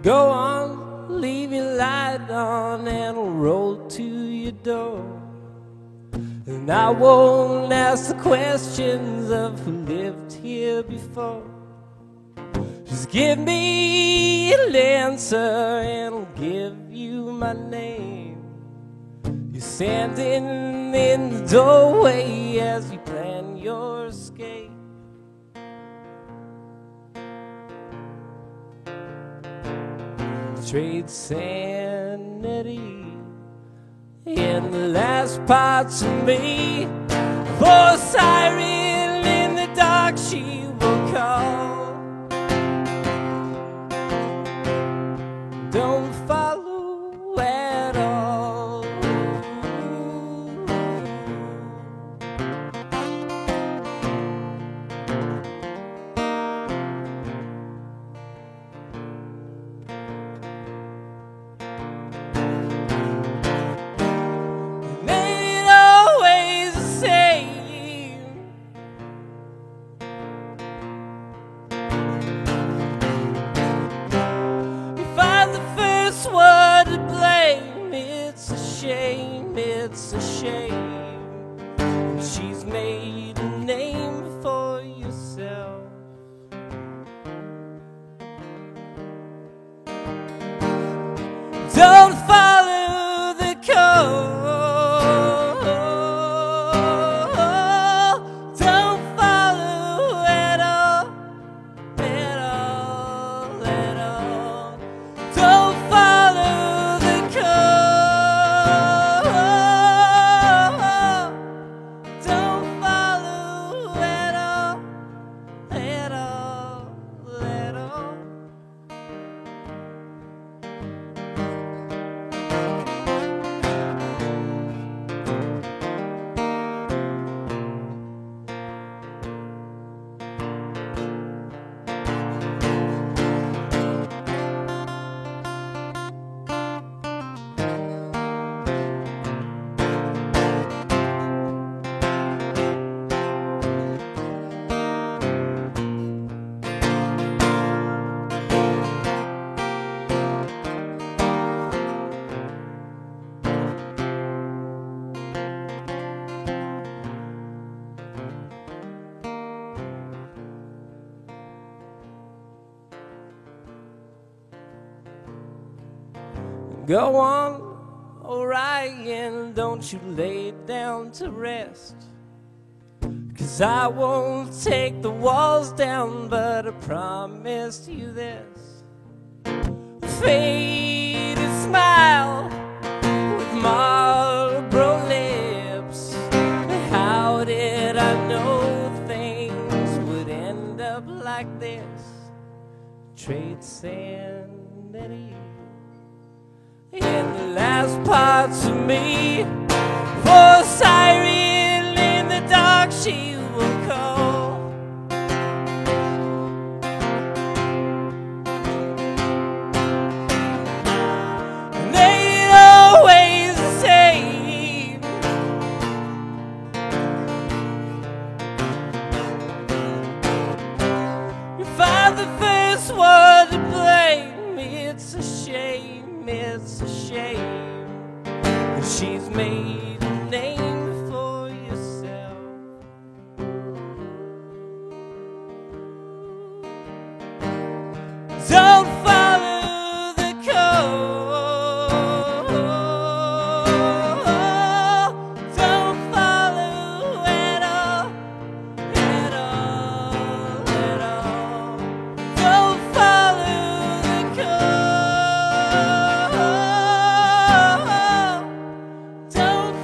Go on, leave your light on and I'll roll to your door. And I won't ask the questions of who lived here before. Just give me an answer and I'll give you my name. You're standing in the doorway as you plan your escape. Trade sanity in the last parts of me. For a siren in the dark she will call. Don't follow at all. It's a shame she's made a name for yourself. Don't follow the code. Don't follow at all, at all, at all. Don't follow the code. Go on, Orion, don't you lay down to rest. 'Cause I won't take the walls down, but I promised you this. Faded smile with Marlboro lips. How did I know things would end up like this? Trade sanity in the last parts of me. For a siren in the dark she will call. And they ain't always the same. If I'm the first one to blame, it's a shame. It's a shame that she's made a name for yourself. Don't follow the code. Don't follow at all, at all, at all. Don't follow the code. Don't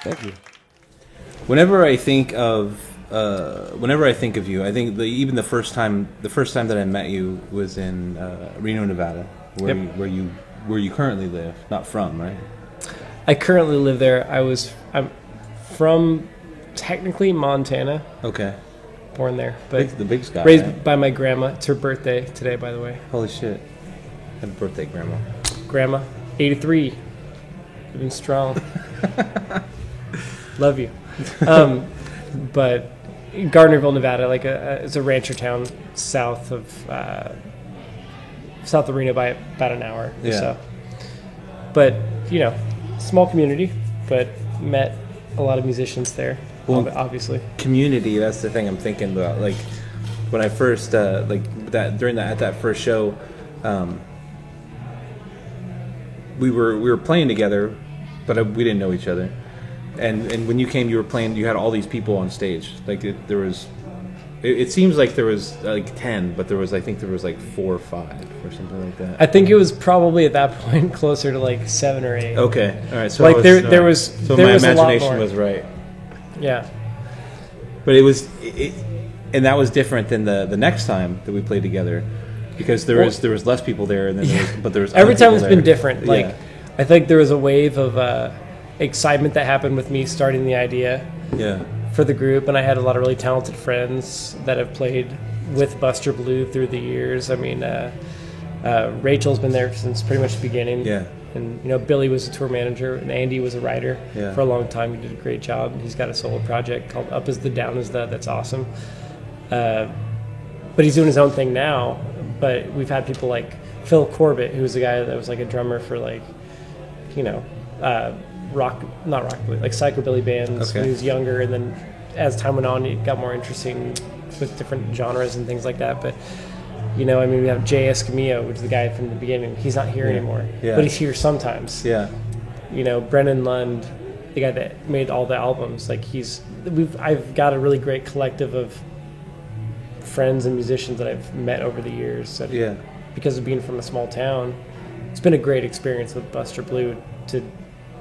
Thank you. Whenever I think of you, I think even the first time that I met you was in Reno, Nevada, where you currently live, not from, right? I currently live there. I'm from technically Montana. Okay. Born there, but the big sky. Raised right? by my grandma. It's her birthday today, by the way. Holy shit! Happy birthday, Grandma. Grandma, 83, living strong. Love you. But Gardnerville, Nevada, it's a rancher town south of Reno by about an hour or so. But small community, but met a lot of musicians there. Well, obviously, community. That's the thing I'm thinking about. Like when I first at that first show, we were playing together, but we didn't know each other. And when you came, you were playing. You had all these people on stage. Like it seems like there was like 10, but I think there was like 4 or 5 or something like that. I think it was probably at that point closer to like 7 or 8. Okay, all right. So my imagination was right. Yeah, but and that was different than the next time that we played together, because there was less people there, and then there was every time it's been different. Like I think there was a wave of excitement that happened with me starting the idea for the group, and I had a lot of really talented friends that have played with Buster Blue through the years. I mean, Rachel's been there since pretty much the beginning. Yeah. And Billy was a tour manager, and Andy was a writer for a long time. He did a great job. He's got a solo project called Up Is the Down Is The. That's awesome. But he's doing his own thing now. But we've had people like Phil Corbett, who was a guy that was like a drummer for like psychobilly bands when he was younger, and then as time went on, it got more interesting with different genres and things like that. But we have Jay Escamillo, which is the guy from the beginning. He's not here anymore, but he's here sometimes. Yeah. Brennan Lund, the guy that made all the albums. Like I've got a really great collective of friends and musicians that I've met over the years. And because of being from a small town, it's been a great experience with Buster Blue to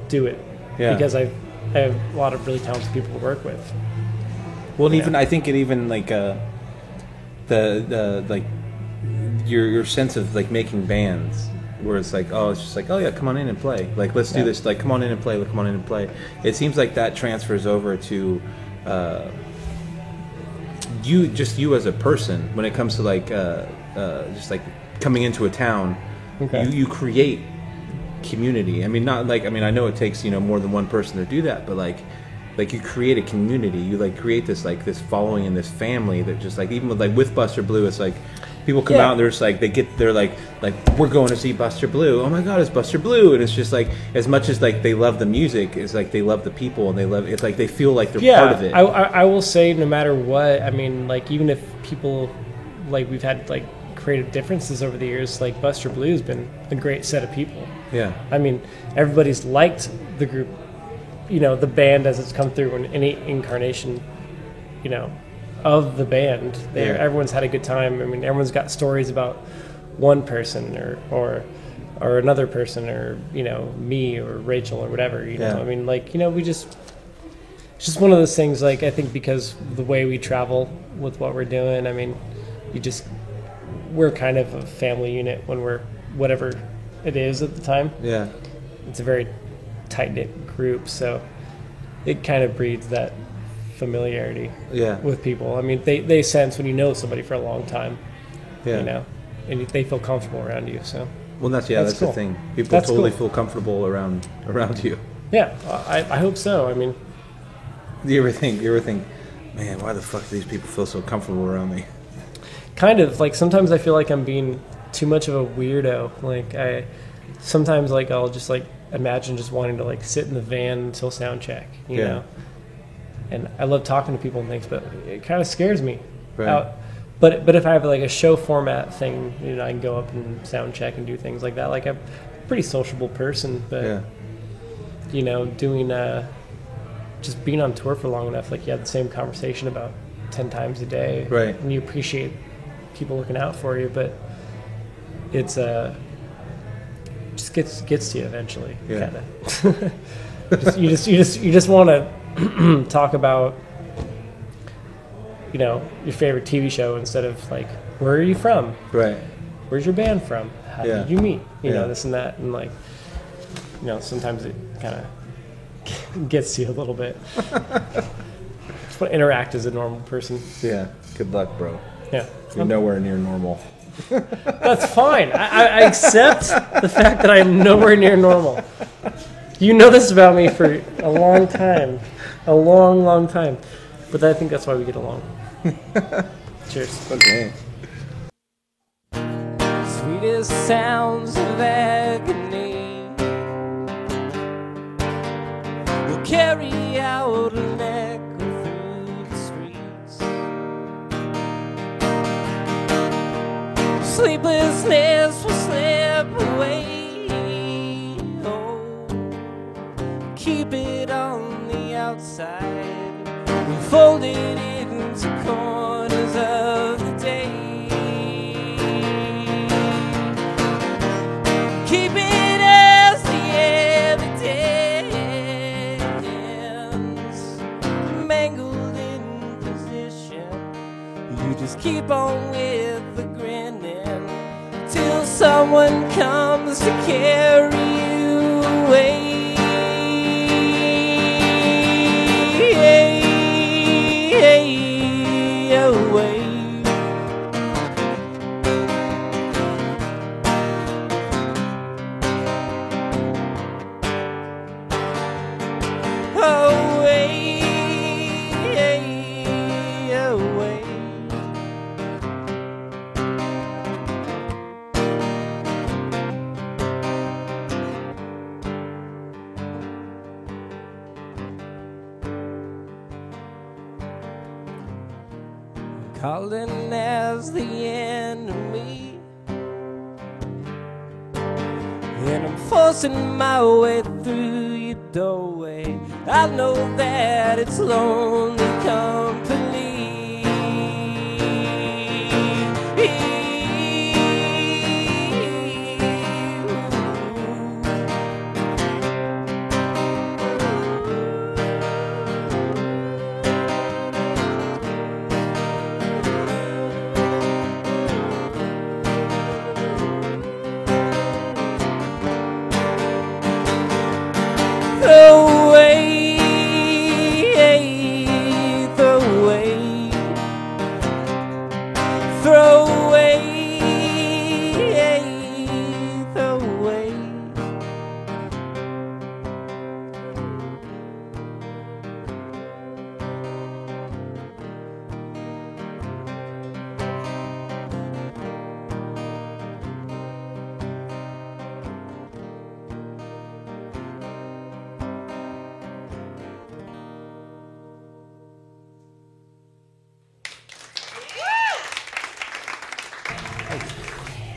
do it. Yeah. Because I have a lot of really talented people to work with. Well, even I think it even like the like. Your sense of like making bands, where it's like, it's just like, come on in and play, like let's do this, like come on in and play. It seems like that transfers over to you as a person when it comes to like just like coming into a town. You create community. I mean, I know it takes more than one person to do that, but like you create a community. You like create this following and this family that just like, even with Buster Blue, it's like people come out and they're just like they're like we're going to see Buster Blue. Oh my God, it's Buster Blue! And it's just like, as much as like they love the music, it's like they love the people, and it's like they feel like they're part of it. I will say, no matter what, I mean, like even if people like we've had like creative differences over the years, like Buster Blue's been a great set of people. Yeah. I mean, everybody's liked the group, the band as it's come through in any incarnation, of the band. Everyone's had a good time. I mean, everyone's got stories about one person or another person, or me or Rachel or whatever. I mean, like it's just one of those things. Like I think because the way we travel with what we're doing, I mean, we're kind of a family unit when we're whatever it is at the time. Yeah, it's a very tight knit group, so it kind of breeds that familiarity with people. I mean, they sense when you know somebody for a long time, and they feel comfortable around you. So that's cool. The thing. People feel comfortable around you. Yeah, I hope so. I mean, you ever think, man, why the fuck do these people feel so comfortable around me? Kind of like sometimes I feel like I'm being too much of a weirdo. Like sometimes like I'll just like imagine just wanting to like sit in the van until sound check, you know. And I love talking to people and things, but it kind of scares me. Right. But if I have like a show format thing, I can go up and sound check and do things like that. Like I'm a pretty sociable person, but doing just being on tour for long enough, like you have the same conversation about 10 times a day, right? And you appreciate people looking out for you, but it's just gets to you eventually, kind of. You just want to talk about, your favorite TV show instead of like, where are you from? Right. Where's your band from? How did you meet? Yeah. This and that, and like, sometimes it kind of gets to you a little bit. Just want to interact as a normal person. Yeah. Good luck, bro. Yeah. You're nowhere near normal. That's fine. I accept the fact that I'm nowhere near normal. You know this about me for a long time. A long, long time. But I think that's why we get along. Cheers. Okay. Sweetest sounds of agony will carry out an echo through the streets. Sleeplessness will slip away. Oh, keep it on the outside. We fold it into corners of the day. Keep it as the evidence, mangled in position. You just keep on with the grinning till someone comes to carry you away. Away. Away. Calling as the enemy, and I'm forcing my way through your doorway. I know that it's lonely company.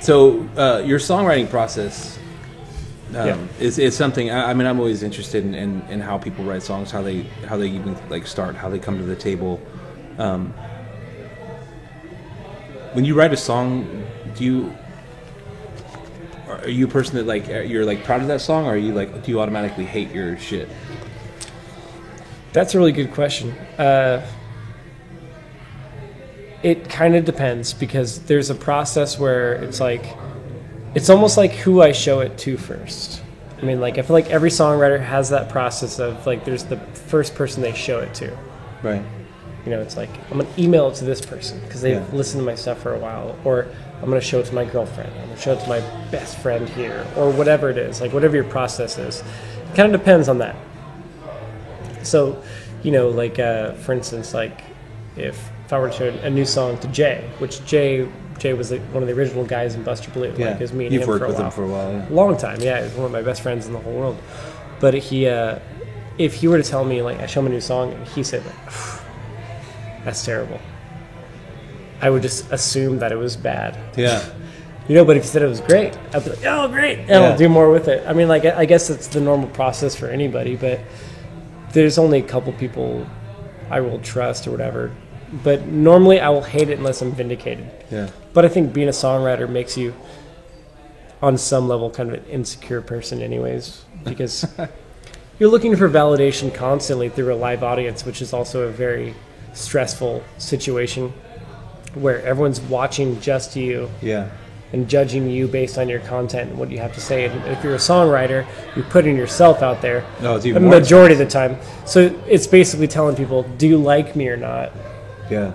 So your songwriting process is something. I'm always interested in how people write songs, how they even like start, how they come to the table. When you write a song, are you a person that like you're like proud of that song, or are you like, do you automatically hate your shit? That's a really good question. It kind of depends, because there's a process where it's like, it's almost like who I show it to first. I mean, like, I feel like every songwriter has that process of like, there's the first person they show it to. Right. It's like, I'm going to email it to this person because they've listened to my stuff for a while, or I'm going to show it to my girlfriend, I'm going to show it to my best friend here, or whatever it is, like whatever your process is. It kind of depends on that. So, like, for instance, like if I were to show a new song to Jay, which Jay was one of the original guys in Buster Blue. Yeah. Like, it was me and You've him worked for a with while. him for a while. Yeah. Long time, yeah. He was one of my best friends in the whole world. But he, if he were to tell me, like, I show him a new song, and he said, like, that's terrible, I would just assume that it was bad. Yeah. But if he said it was great, I'd be like, oh, great, and I'll do more with it. I mean, like, I guess it's the normal process for anybody, but there's only a couple people I will trust or whatever. But normally I will hate it unless I'm vindicated. Yeah. But I think being a songwriter makes you, on some level, kind of an insecure person anyways, because you're looking for validation constantly through a live audience, which is also a very stressful situation where everyone's watching just you. Yeah. And judging you based on your content and what you have to say. And if you're a songwriter, you're putting yourself out there it's even the more majority of the time. So it's basically telling people, do you like me or not? Yeah.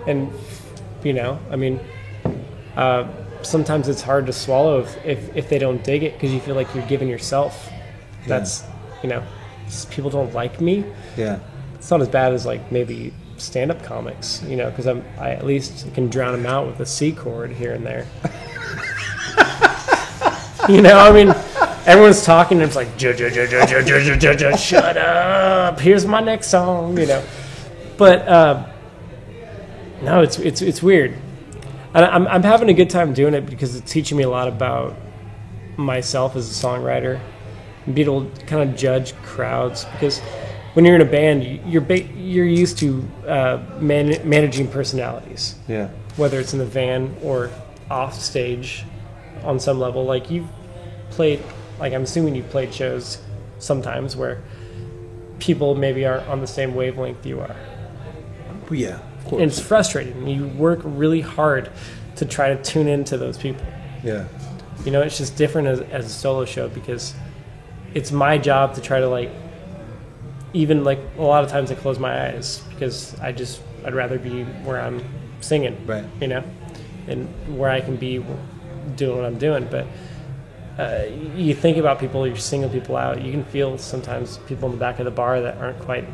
And, I mean, sometimes it's hard to swallow if they don't dig it because you feel like you're giving yourself. That's, people don't like me. Yeah. It's not as bad as like maybe stand-up comics, because I at least can drown them out with a C chord here and there. I mean, everyone's talking and it's like, shut up, here's my next song, But no, it's weird. And I'm having a good time doing it because it's teaching me a lot about myself as a songwriter and being able to kind of judge crowds because when you're in a band, you're used to managing personalities. Yeah. Whether it's in the van or off stage, on some level. Like you've played, like I'm assuming you've played shows sometimes where people maybe aren't on the same wavelength you are. Yeah, of course. And it's frustrating. You work really hard to try to tune into those people. Yeah. It's just different as a solo show because it's my job to try to even like a lot of times I close my eyes because I'd rather be where I'm singing, right? And where I can be doing what I'm doing. But you think about people, you're singling people out. You can feel sometimes people in the back of the bar that aren't quite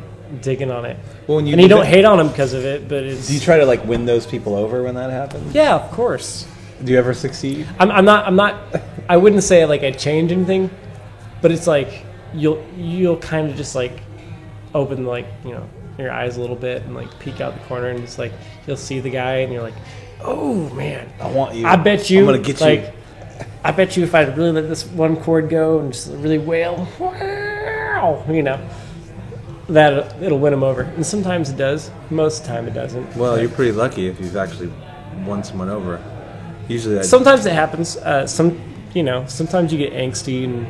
digging on it. Well, and you don't hate on them because of it, but it's. Do you try to win those people over when that happens? Yeah, of course. Do you ever succeed? I'm not. I wouldn't say I change anything, but it's like you'll kind of just open your eyes a little bit and peek out the corner and just you'll see the guy and you're like, oh man, I want you. I bet you. I'm gonna get you. I bet you if I really let this one chord go and just really wail, wow, that it'll win them over. And sometimes it does. Most of the time it doesn't. Well, you're pretty lucky if you've actually won someone over. Usually, sometimes it happens. Sometimes you get angsty and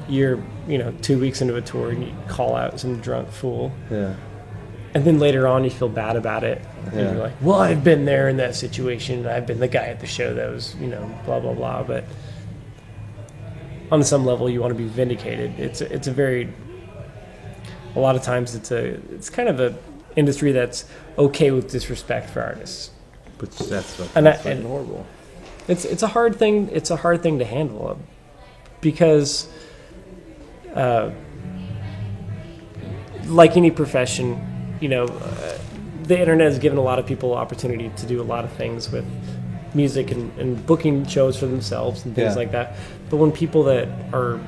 you're 2 weeks into a tour and you call out some drunk fool. Yeah. And then later on you feel bad about it. Yeah. And you're like, well, I've been there in that situation. I've been the guy at the show that was, blah, blah, blah. But on some level you want to be vindicated. It's a lot of times it's kind of a industry that's okay with disrespect for artists. But that's horrible. It's a hard thing. It's a hard thing to handle because, like any profession, the internet has given a lot of people opportunity to do a lot of things with music and booking shows for themselves and things like that. But when people that are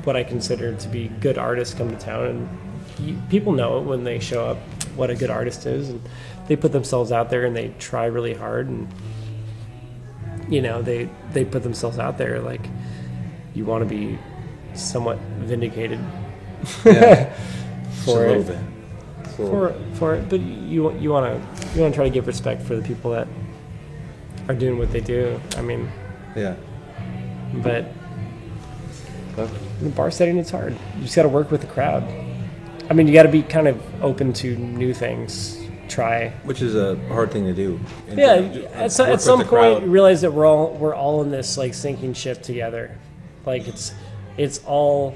what I consider to be good artists come to town, and people know it when they show up what a good artist is, and they put themselves out there and they try really hard, and they put themselves out there. You want to be somewhat vindicated for it. For it, but you want to try to give respect for the people that are doing what they do. I mean, yeah. But in the bar setting, it's hard. You just got to work with the crowd. I mean, you got to be kind of open to new things. Try, which is a hard thing to do. Yeah, at some point you realize that we're all in this sinking ship together. It's all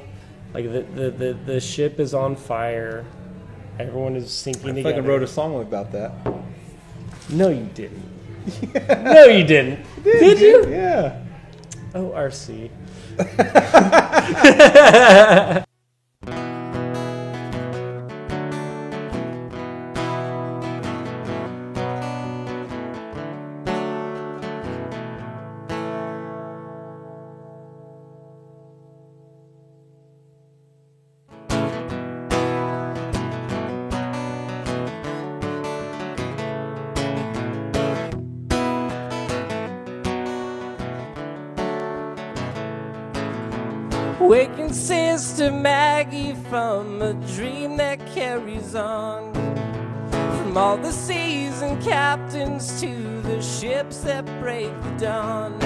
the ship is on fire. Everyone is sinking together. I fucking wrote a song about that. No, you didn't. Yeah. No, you didn't. Did you? Yeah. Oh, RC. Waking Sister Maggie from a dream that carries on. From all the seas and captains to the ships that break the dawn.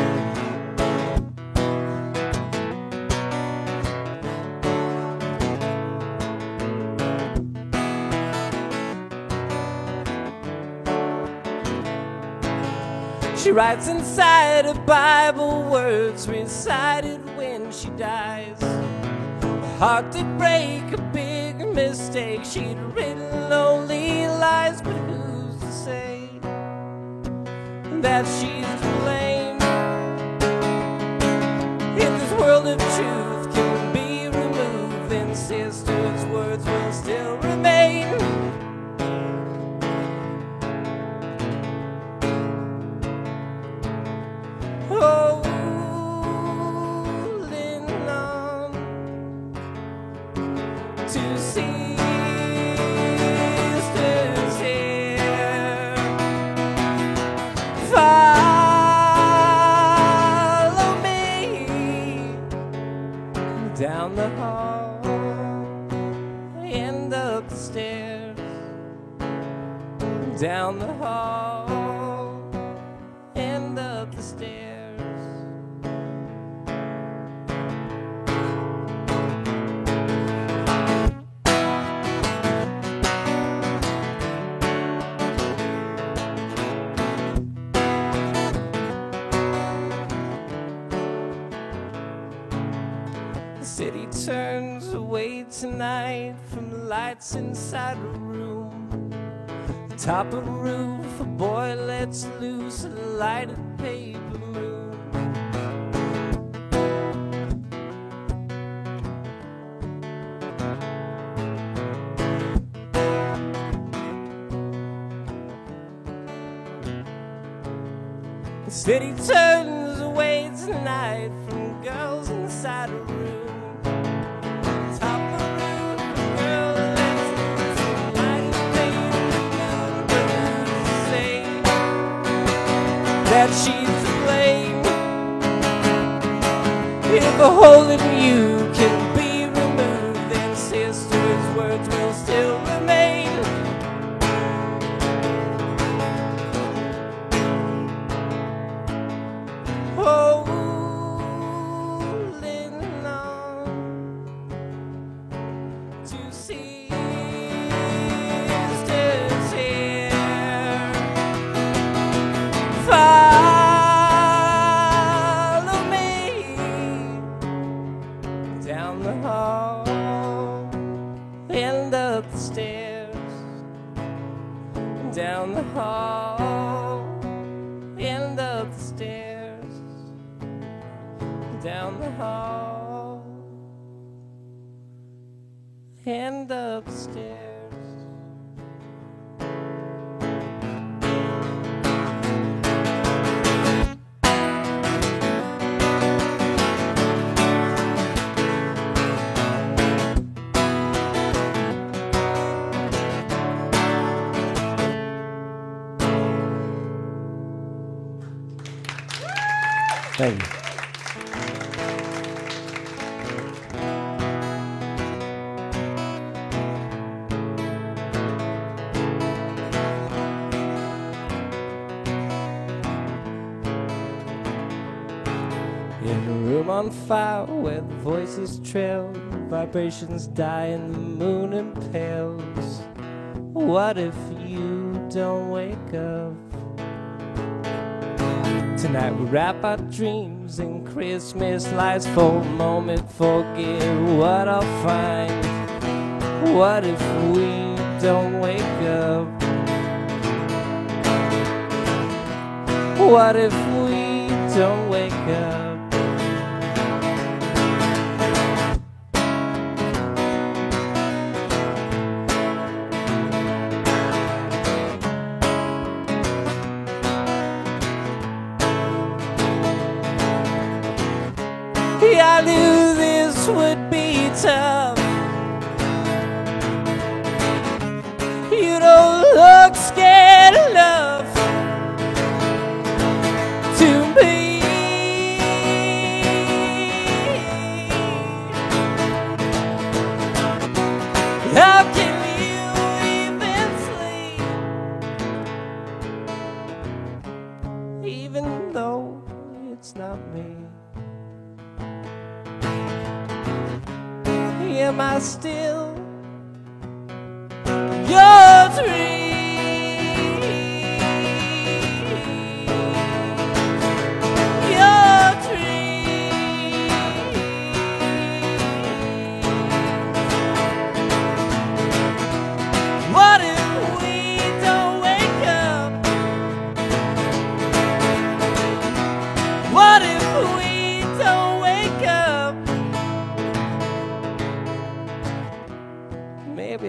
She writes inside her Bible words recited when she dies. Her heart did break, a big mistake. She'd written lonely lies, but who's to say that she's to blame? If this world of truth can be removed, then sister's words will still remain. Holding on to sisters here. Follow me down the hall and up the stairs. Down the hall and up the stairs. The city turns away tonight from the lights inside a room. The top of the roof, a boy lets loose a lighted paper moon. The city turns away tonight from girls inside a room. Top of the roof, a girl lets loose a lighted paper moon. But who's to say that she's to blame? If a hole in you can be removed, then sister's words will still remain. Holding on to sisters here. Follow me down the hall and up the stairs. Down the hall and up the stairs. Down the hall and up the stairs. Thank you. In a room on fire where the voices trail, vibrations die and the moon impales. What if you don't wake up? Tonight we wrap our dreams in Christmas lights. For a moment forget what I'll find. What if we don't wake up? What if we don't wake up? I knew this would be tough. You don't look scared enough to me. How can you even sleep, even though it's not me? Am I still your dream?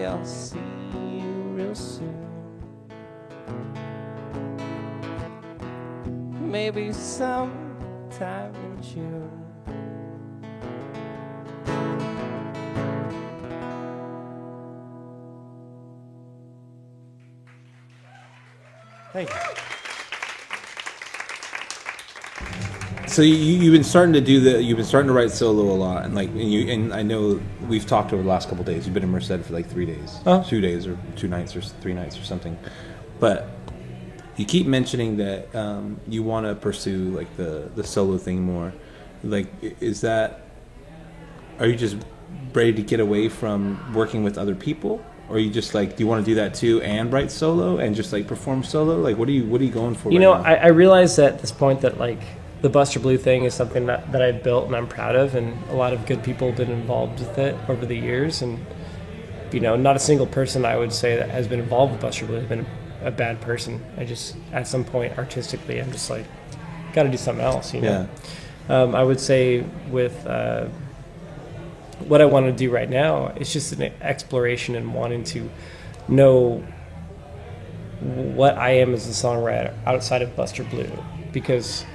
I'll see you real soon. Maybe sometime in June. Thank you. So you've been starting to you've been starting to write solo a lot, and I know we've talked over the last couple of days. You've been in Merced for like 3 days, 2 days, or 2 nights, or 3 nights, or something. But you keep mentioning that you want to pursue like the solo thing more. Like, are you just ready to get away from working with other people? Or you just like, do you want to do that too and write solo and just like perform solo? Like, what are you going for? You know, I realize at this point that like the Buster Blue thing is something that I built and I'm proud of, and a lot of good people have been involved with it over the years. And you know, not a single person I would say that has been involved with Buster Blue has been a bad person. I just, at some point artistically, I'm just like, got to do something else. You know, I would say with what I want to do right now, it's just an exploration and wanting to know what I am as a songwriter outside of Buster Blue, because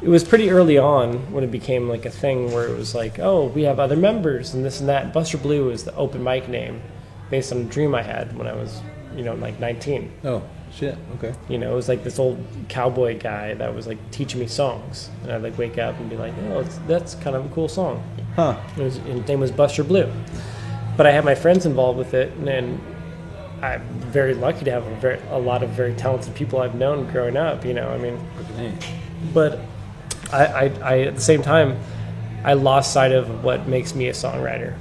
it was pretty early on when it became like a thing where it was like, oh, we have other members and this and that. Buster Blue was the open mic name based on a dream I had when I was, you know, like 19. Oh, shit. Okay. You know, it was like this old cowboy guy that was like teaching me songs, and I'd like wake up and be like, oh, that's kind of a cool song. Huh. His name was Buster Blue. But I had my friends involved with it, and I'm very lucky to have a lot of very talented people I've known growing up, you know, I mean. But I at the same time, I lost sight of what makes me a songwriter.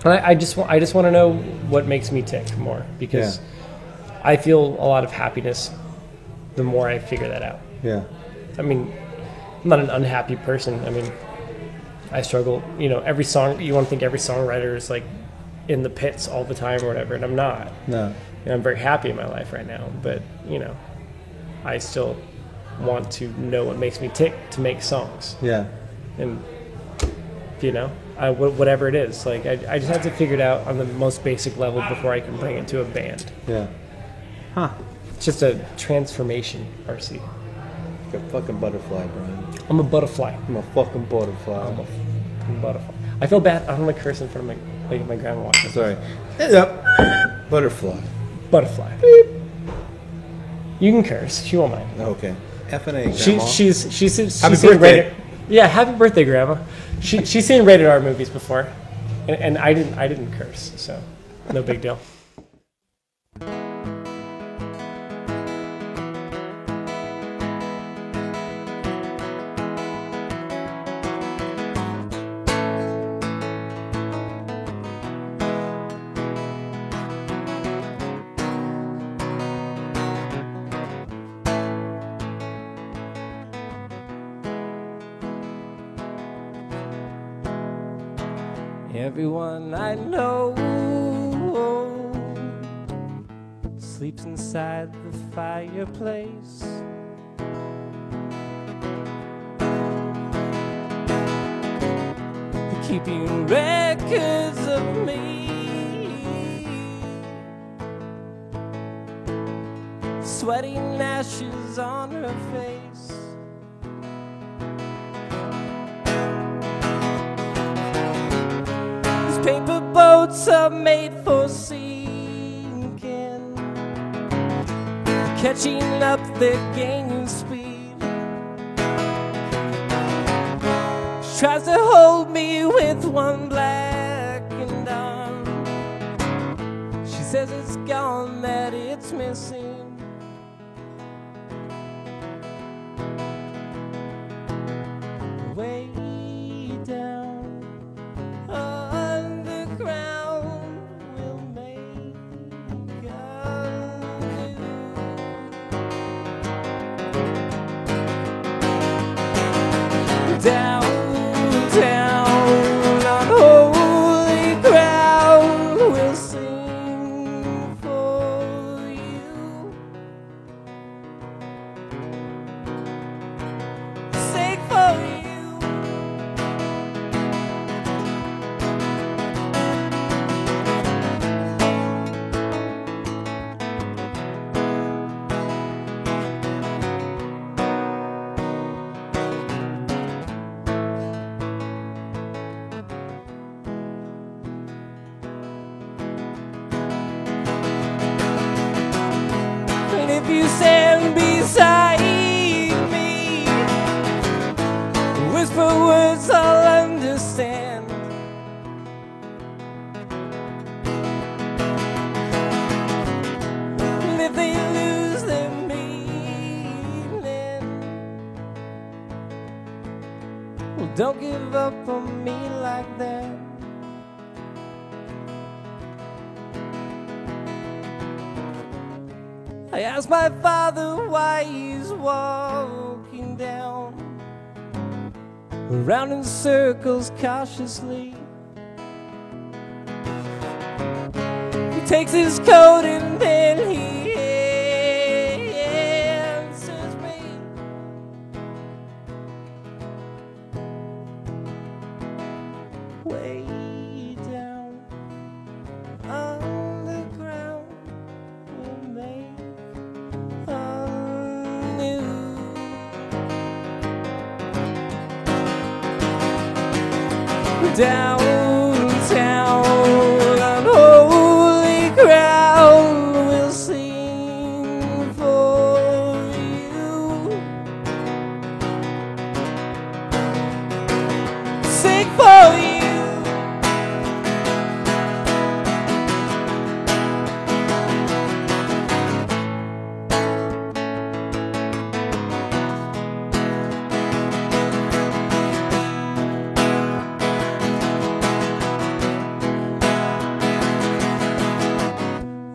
And I just want to know what makes me tick more, because I feel a lot of happiness the more I figure that out. Yeah. I mean, I'm not an unhappy person. I mean, I struggle, you know, you want to think every songwriter is like in the pits all the time or whatever, and I'm not. No. And I'm very happy in my life right now, but, you know, I still want to know what makes me tick to make songs. Yeah. And, you know, whatever it is, like, I just have to figure it out on the most basic level before I can bring it to a band. Yeah. Huh. It's just a transformation, RC. Like a fucking butterfly, Brian. I'm a butterfly. I'm a fucking butterfly. I'm a fucking butterfly. I feel bad. I don't want to curse in front of my grandma watching. Sorry. Yep. Butterfly. Butterfly. Beep. You can curse. She won't mind. Okay. F&A, Grandma. She's Happy seen birthday. Yeah, happy birthday, Grandma. She's seen rated R movies before, and I didn't curse, so no big deal. Everyone I know sleeps inside the fireplace. They're keeping records of me, sweating ashes on her face. Paper boats are made for sinking, catching up their gaining speed. She tries to hold me with one blackened arm. She says it's gone, that it's missing. Way down underground, we'll make down, down on holy ground, we'll sing for you, sing for you. you stand beside me, whisper words I'll understand. And if they lose their meaning, well, don't give up on me like that. I asked my father why he's walking down around in circles cautiously. He takes his coat and then he answers me. Way down underground will make downtown on holy ground will sing for you, sing for you.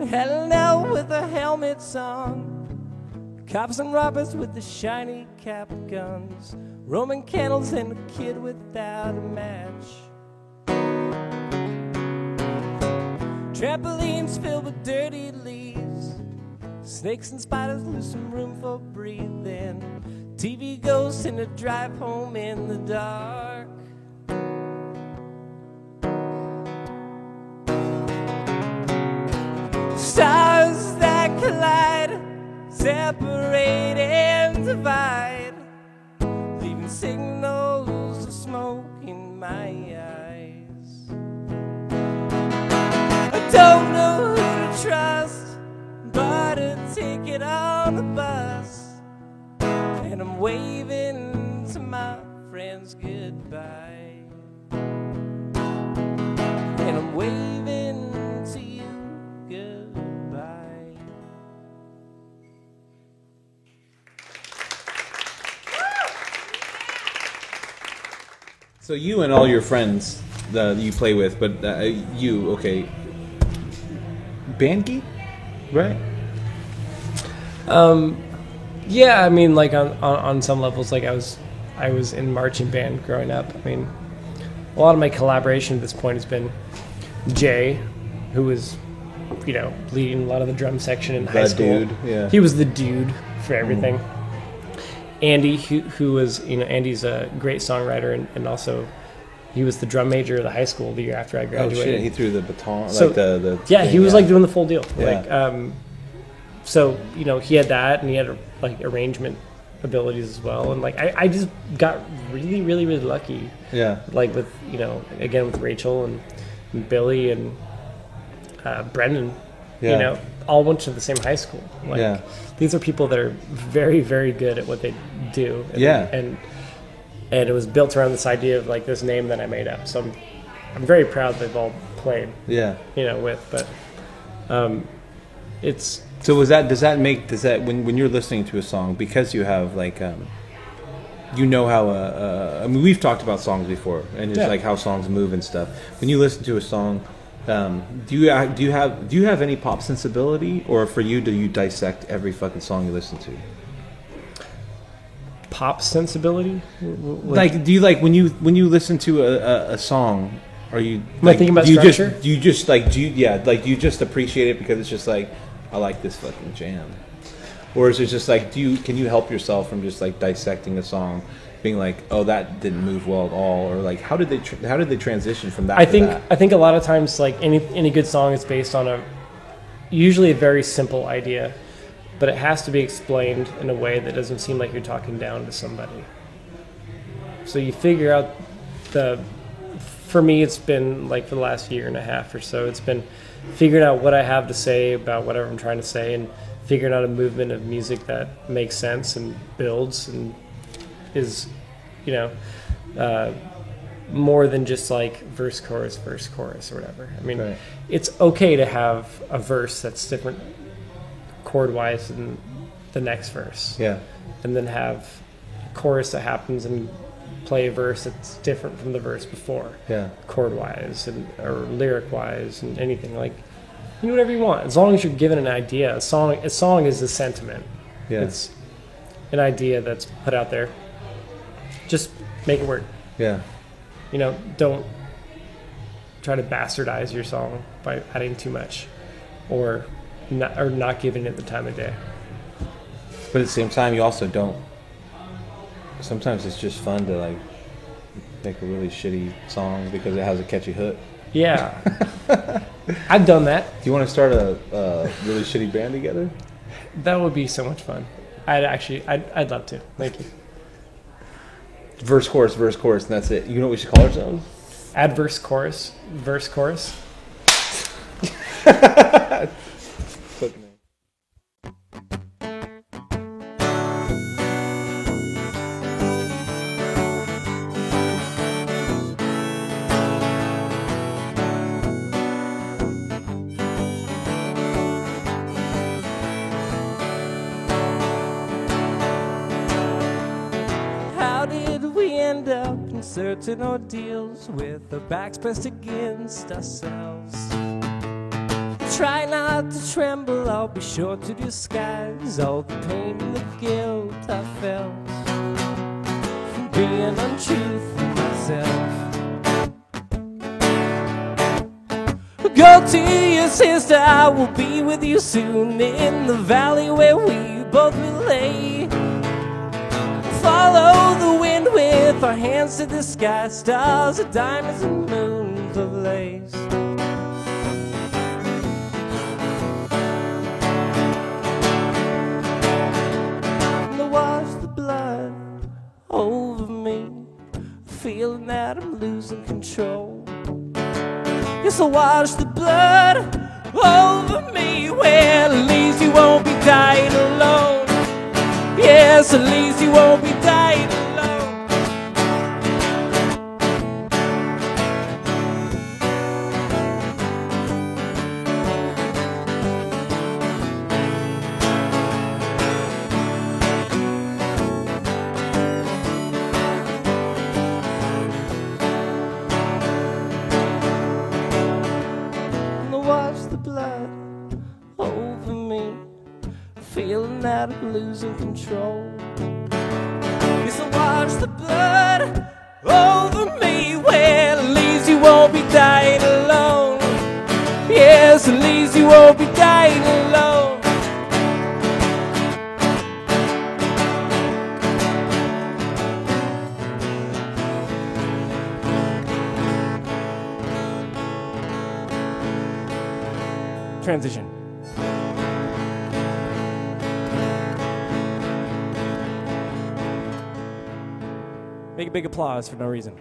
Heading out with the helmets on, cops and robbers with the shiny cap guns, Roman candles and a kid without a match. Trampolines filled with dirty leaves, snakes and spiders lose some room for breathing, TV ghosts in a drive home in the dark. Stars that collide, separate and divide, leaving signals of smoke in my eyes. I don't know who to trust, but a ticket on the bus, and I'm waving to my friends goodbye, and I'm waving to you goodbye. So you and all your friends that you play with, but you, okay, band geek, right? Yeah, I mean, like on some levels, like I was in marching band growing up. I mean, a lot of my collaboration at this point has been Jay, who was, you know, leading a lot of the drum section in high school. Dude, yeah. He was the dude for everything. Andy, who was, you know, Andy's a great songwriter, and also he was the drum major of the high school the year after I graduated. Oh shit, he threw the baton, So, like the yeah, thing, he was like doing the full deal. Yeah. Like, so, you know, he had that, and he had like arrangement abilities as well, and like I just got really, really, really lucky. Yeah. Like with, you know, again with Rachel and Billy and Brendan, Yeah. you know, all went to the same high school. Like, Yeah. these are people that are very, very good at what they do. And, Yeah. and it was built around this idea of like this name that I made up. So I'm very proud they've all played, Yeah. you know, with, but it's. So does that when you're listening to a song, because you have like you know how I mean, we've talked about songs before, and just like how songs move and stuff. When you listen to a song, do you have any pop sensibility, or for you do you dissect every fucking song you listen to? Pop sensibility? Like, do you like when you listen to a song? Are you? Am I thinking about structure? Do you just appreciate it because it's just like, I like this fucking jam, or is it just like, can you help yourself from just like dissecting a song, being like, oh, that didn't move well at all, or like how did they transition from that? I think a lot of times, like any good song is based on usually a very simple idea, but it has to be explained in a way that doesn't seem like you're talking down to somebody. So you figure out for me, it's been like for the last year and a half or so, it's been figuring out what I have to say about whatever I'm trying to say, and figuring out a movement of music that makes sense and builds and is, you know, more than just like verse, chorus, or whatever. I mean, right. It's okay to have a verse that's different chord-wise than the next verse. Yeah. And then have a chorus that happens and play a verse that's different from the verse before. Yeah. Chord-wise or lyric-wise and anything. Like, you do whatever you want. As long as you're given an idea. A song is a sentiment. Yeah. It's an idea that's put out there. Just make it work. Yeah. You know, don't try to bastardize your song by adding too much or not giving it the time of day. But at the same time, you also don't. Sometimes it's just fun to like make a really shitty song because it has a catchy hook. Yeah. I've done that. Do you want to start a really shitty band together? That would be so much fun. I'd love to. Thank you. Verse, chorus, and that's it. You know what we should call ourselves? Adverse chorus, verse, chorus. Certain ordeals with our backs pressed against ourselves. Try not to tremble, I'll be sure to disguise all the pain and the guilt I felt from being untruthful myself. Go to your sister, I will be with you soon in the valley where we both will lay. Follow the wind with our hands to the sky, stars of diamonds and moons of lace. And wash the blood over me, feeling that I'm losing control. Yes, I'll wash the blood over me, well, at least you won't be dying alone. Yes, at least you won't be dying alone. And wash the blood over me, feeling that I'm losing control. Yes, I'll wash the blood over me, well, at least you won't be dying alone. Yes, at least you won't be dying alone. Transition. Make a big applause for no reason.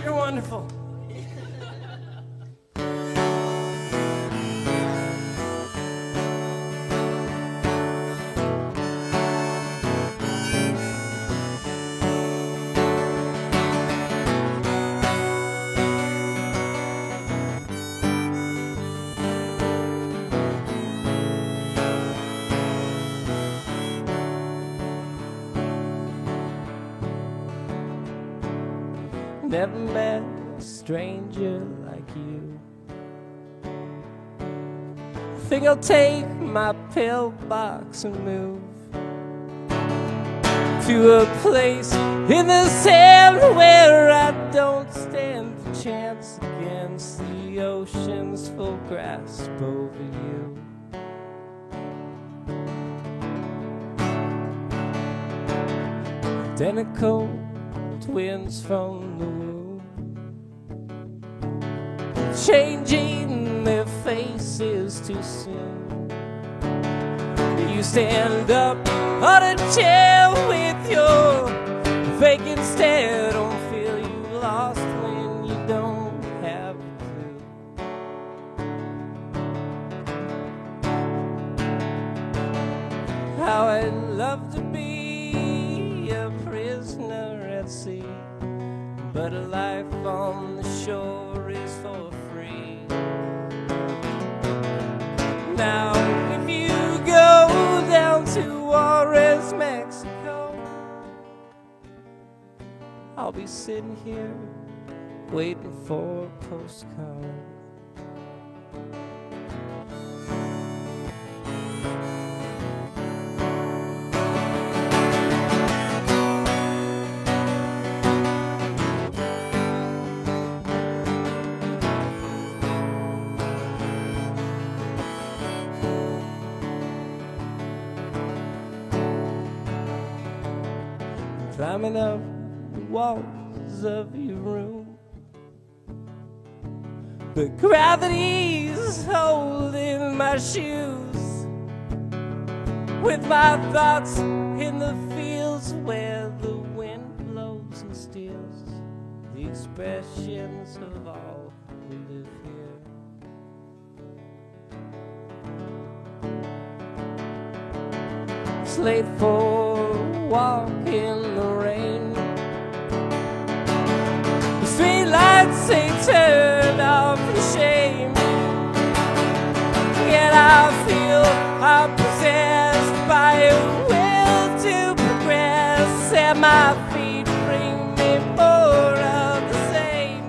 You're wonderful. Never met a stranger like you. Think I'll take my pillbox and move to a place in the sand where I don't stand a chance against the ocean's full grasp over you. Identical twins from the womb, changing their faces too soon. You stand up on a chair with your vacant stare on How I'd love to be a prisoner at sea, but a life on the shore is for free. Now, if you go down to Juarez, Mexico, I'll be sitting here waiting for a postcard. Climbing up the walls of your room, but gravity's holding my shoes, with my thoughts in the fields where the wind blows and steals the expressions of all who live here. It's late for a walk in the rain. The street lights say turn off the shame, yet I feel I'm possessed by a will to progress, and my feet bring me more of the same.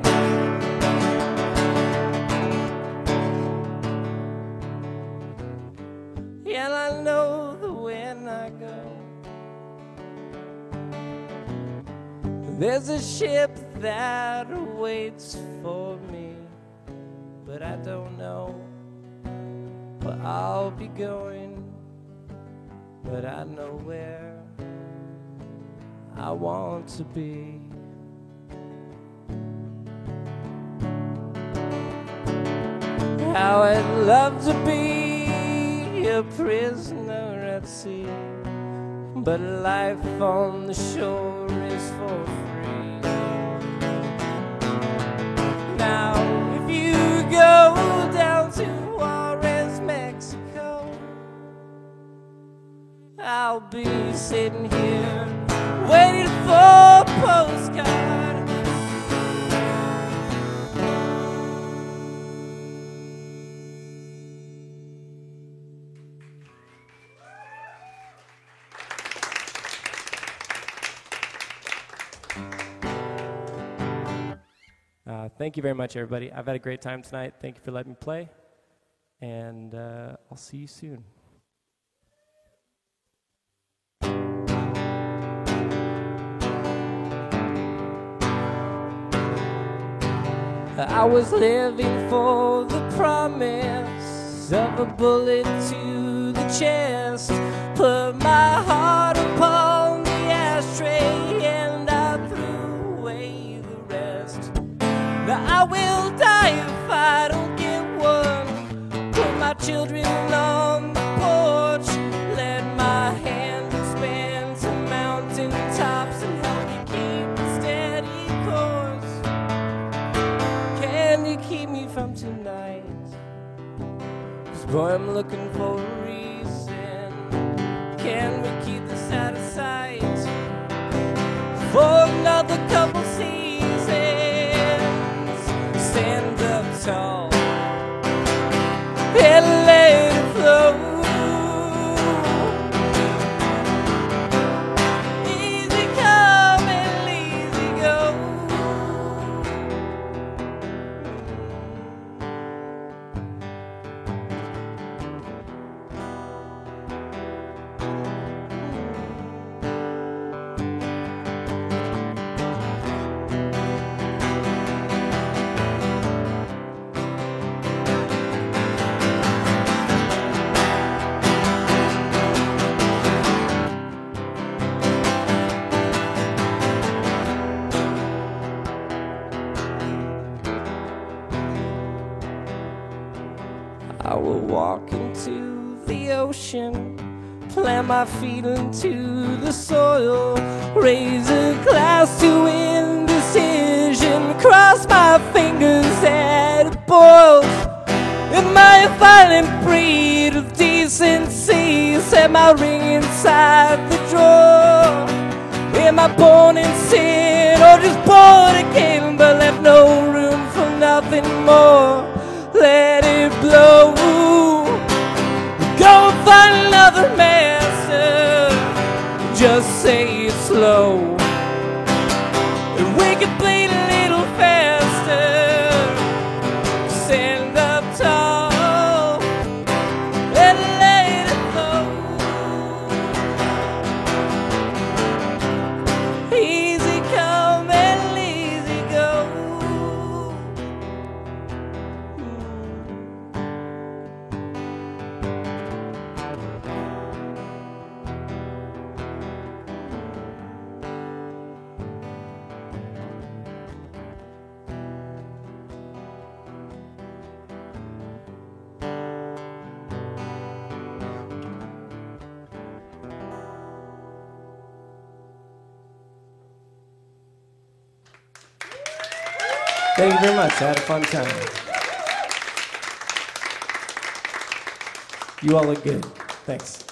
Yet I know that when I go, there's a ship that waits for me, but I don't know where I'll be going, but I know where I want to be. How I'd love to be a prisoner at sea, but life on the shore is for free. Now, if you go down to Juarez, Mexico, I'll be sitting here waiting for a postcard. Thank you very much, everybody. I've had a great time tonight. Thank you for letting me play, and I'll see you soon. I was living for the promise of a bullet to the chest, put my heart upon the ashtray, and I threw away the rest. I will die if I don't get one. Put my children on the porch, let my hand expand to mountain tops and help me keep a steady course. Can you keep me from tonight? 'Cause boy, I'm looking for a reason. Can we keep this out of sight for another couple seasons? Stand up tall and let it flow. Easy come and easy go. I will walk into the ocean, plant my feet into the soil, raise a glass to indecision, cross my fingers and it boils. Am I a violent breed of decency? set my ring inside the drawer. Am I born in sin or just born again, but left no room for nothing more? Let it blow. Go find another master. Just say it slow, and we can play a little faster. Stand up tall and let it flow. Easy come and easy go. Thank you very much. I had a fun time. You all look good. Thanks.